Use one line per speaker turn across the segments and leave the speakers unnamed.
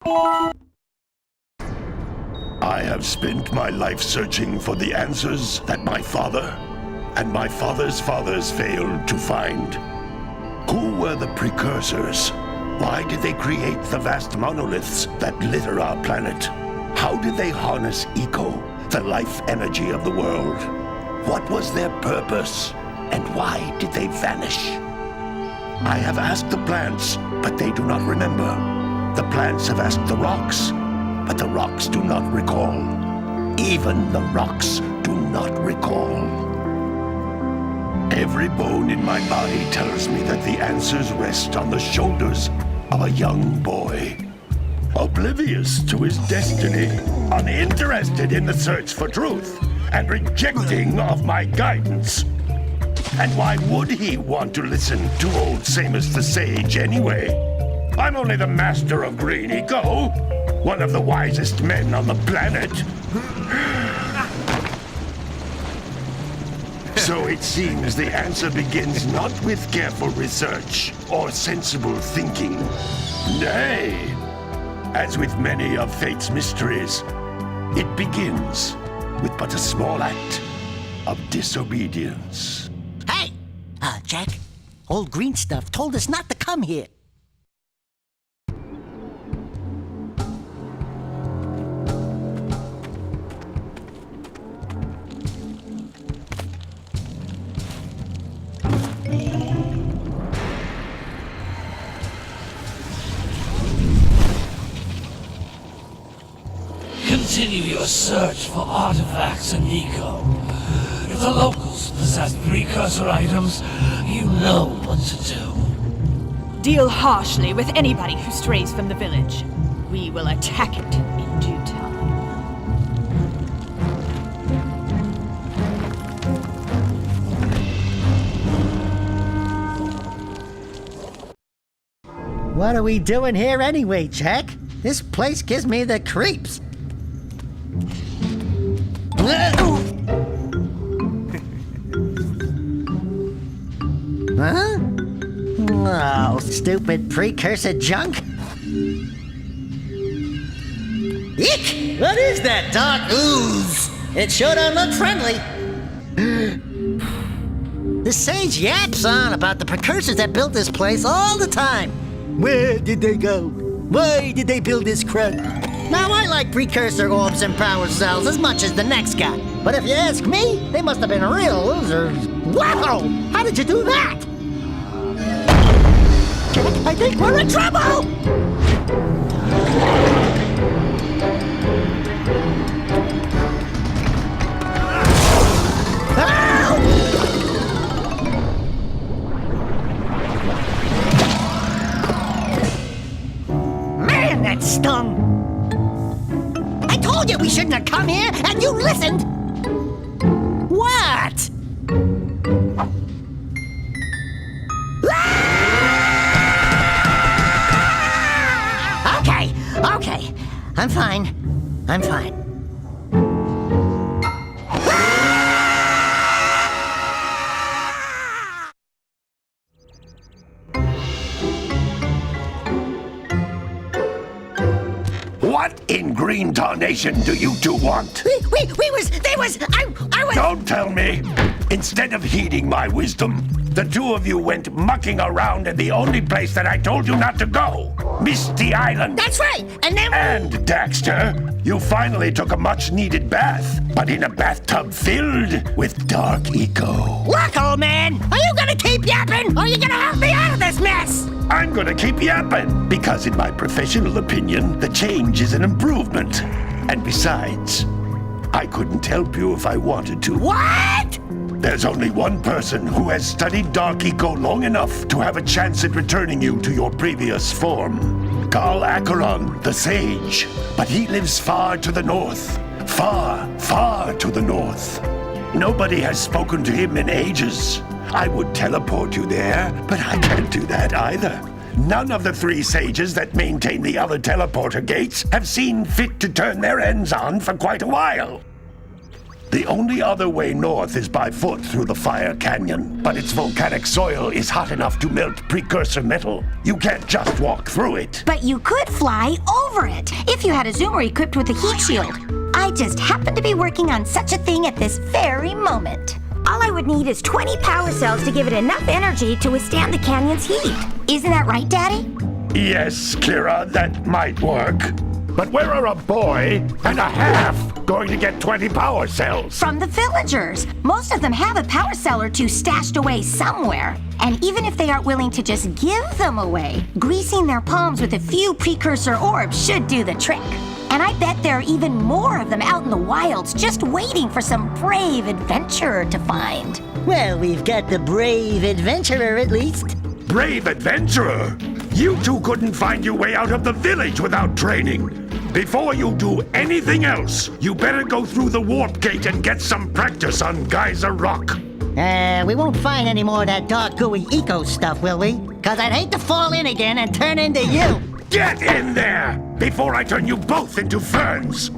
I have spent my life searching for the answers that my father and my father's fathers failed to find. Who were the Precursors? Why did they create the vast monoliths that litter our planet? How did they harness eco, the life energy of the world? What was their purpose? And why did they vanish? I have asked the plants, but they do not remember. The plants have asked the rocks, but the rocks do not recall. Even the rocks do not recall. Every bone in my body tells me that the answers rest on the shoulders of a young boy. Oblivious to his destiny, uninterested in the search for truth, and rejecting of my guidance. And why would he want to listen to old Samus the Sage anyway? I'm only the master of green eco, one of the wisest men on the planet. So it seems the answer begins not with careful research or sensible thinking. Nay, as with many of fate's mysteries, it begins with but a small act of disobedience.
Hey! Jak, old green stuff told us not to come here.
Continue your search for artifacts and eco. If the locals possess precursor items, you know what to do.
Deal harshly with anybody who strays from the village. We will attack it in due time.
What are we doing here anyway, Jak? This place gives me the creeps. Huh? Oh, stupid precursor junk. Eek! What is that dark ooze? It sure don't look friendly. The sage yaps on about the precursors that built this place all the time. Where did they go? Why did they build this crud? Now, I like precursor orbs and power cells as much as the next guy. But if you ask me, they must have been real losers. Wow! How did you do that? Jak, I think we're in trouble! Man, that stung! I told you we shouldn't have come here, and you listened! What? Okay. I'm fine.
What in green tarnation do you two want?
I was...
Don't tell me! Instead of heeding my wisdom, the two of you went mucking around in the only place that I told you not to go, Misty Island.
That's right, and then...
And, Daxter, you finally took a much-needed bath, but in a bathtub filled with dark eco.
Look, old man, are you gonna keep yapping, or are you gonna help me out of this mess?
I'm gonna keep yapping, because in my professional opinion, the change is an improvement. And besides, I couldn't help you if I wanted to.
What?
There's only one person who has studied Dark Eco long enough to have a chance at returning you to your previous form. Carl Acheron, the Sage. But he lives far to the north. Far, far to the north. Nobody has spoken to him in ages. I would teleport you there, but I can't do that either. None of the three sages that maintain the other teleporter gates have seen fit to turn their ends on for quite a while. The only other way north is by foot through the Fire Canyon, but its volcanic soil is hot enough to melt precursor metal. You can't just walk through it.
But you could fly over it if you had a zoomer equipped with a heat shield. I just happen to be working on such a thing at this very moment. All I would need is 20 power cells to give it enough energy to withstand the canyon's heat. Isn't that right, Daddy?
Yes, Kira, that might work. But where are a boy and a half going to get 20 power cells?
From the villagers. Most of them have a power cell or two stashed away somewhere. And even if they aren't willing to just give them away, greasing their palms with a few precursor orbs should do the trick. And I bet there are even more of them out in the wilds just waiting for some brave adventurer to find.
Well, we've got the brave adventurer at least.
Brave adventurer! You two couldn't find your way out of the village without training. Before you do anything else, you better go through the warp gate and get some practice on Geyser Rock.
We won't find any more of that dark gooey eco stuff, will we? 'Cause I'd hate to fall in again and turn into you.
Get in there before I turn you both into ferns.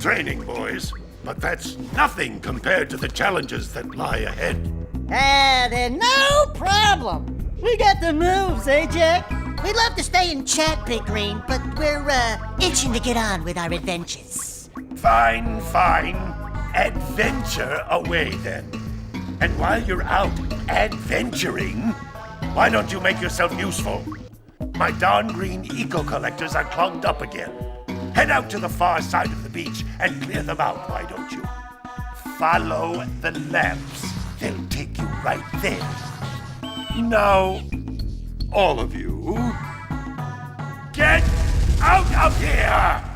training, boys, but that's nothing compared to the challenges that lie ahead.
Then no problem. We got the moves, eh, Jack? We'd love to stay and chat, Big Green, but we're, itching to get on with our adventures.
Fine, fine. Adventure away then. And while you're out adventuring, why don't you make yourself useful? My darn green eco-collectors are clogged up again. Head out to the far side of the beach and clear them out, why don't you? Follow the lamps. They'll take you right there. Now, all of you, get out of here!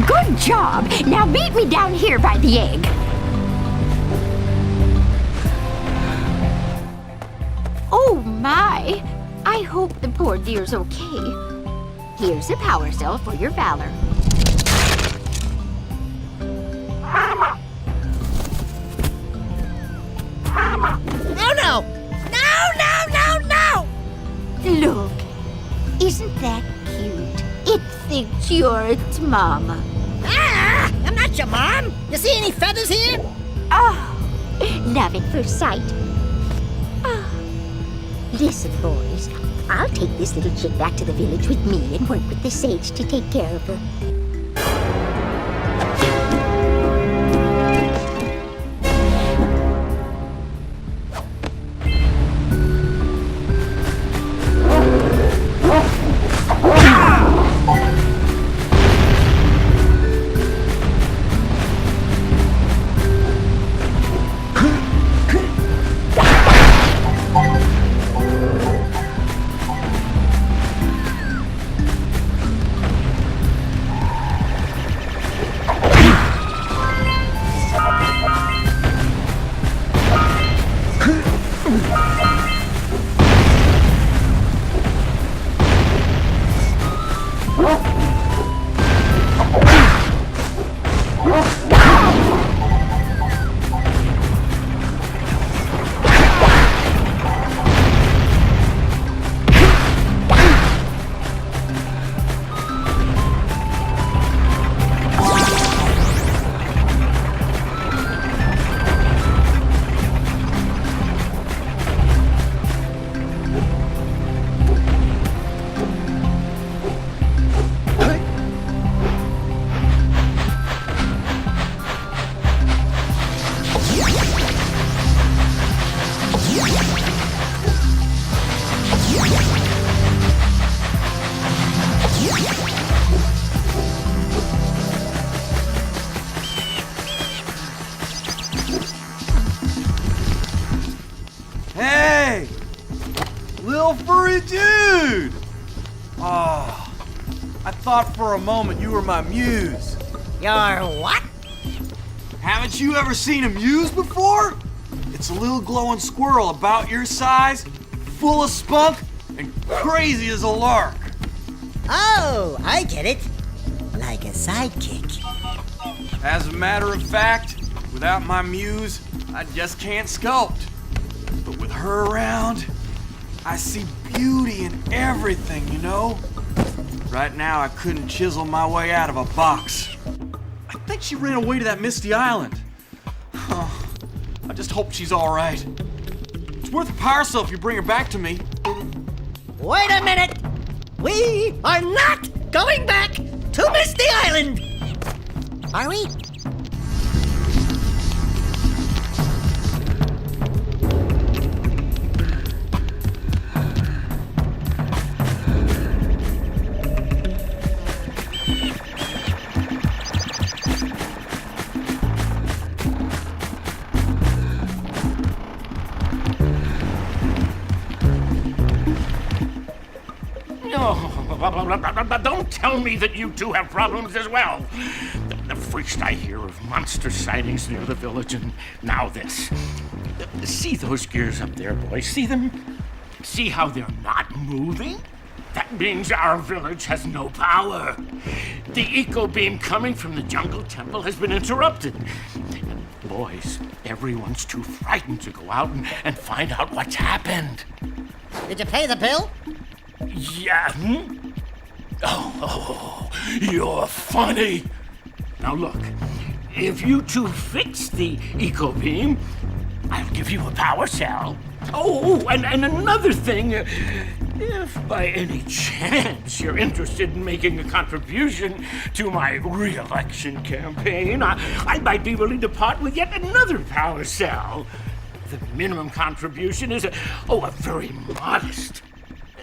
Good job! Now meet me down here by the egg. Oh my! I hope the poor dear's okay. Here's a power cell for your valor.
Oh no! No, no, no, no!
Look, isn't that cute? It thinks you're its mama.
Ah! I'm not your mom! You see any feathers here?
Oh, love at first sight. Oh. Listen, boys, I'll take this little chick back to the village with me and work with the sage to take care of her.
Hey! Little furry dude! Oh, I thought for a moment you were my muse.
Your what?
Haven't you ever seen a muse before? It's a little glowing squirrel about your size, full of spunk, and crazy as a lark.
Oh, I get it. Like a sidekick.
As a matter of fact, without my muse, I just can't sculpt. But with her around, I see beauty in everything, you know? Right now, I couldn't chisel my way out of a box. I think she ran away to that misty island. Oh, I just hope she's all right. It's worth a power cell if you bring her back to me.
Wait a minute! We are not going back to Misty Island! Are we?
No, don't tell me that you two have problems as well. The First I hear of monster sightings near the village, and now this. See those gears up there, boys? See them? See how they're not moving? That means our village has no power. The eco beam coming from the jungle temple has been interrupted. And boys, everyone's too frightened to go out and find out what's happened.
Did you pay the bill?
Yeah. Oh, you're funny. Now look, if you two fix the eco beam, I'll give you a power cell. Oh, and another thing, if by any chance you're interested in making a contribution to my re-election campaign, I might be willing to part with yet another power cell. The minimum contribution is a very modest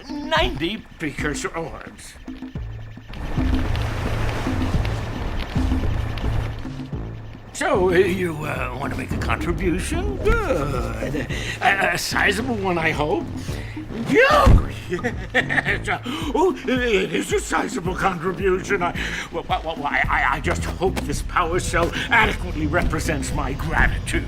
90 precursor orbs. So, you want to make a contribution? Good. A sizable one, I hope. Yeah. Oh, it is a sizable contribution. I just hope this power cell adequately represents my gratitude.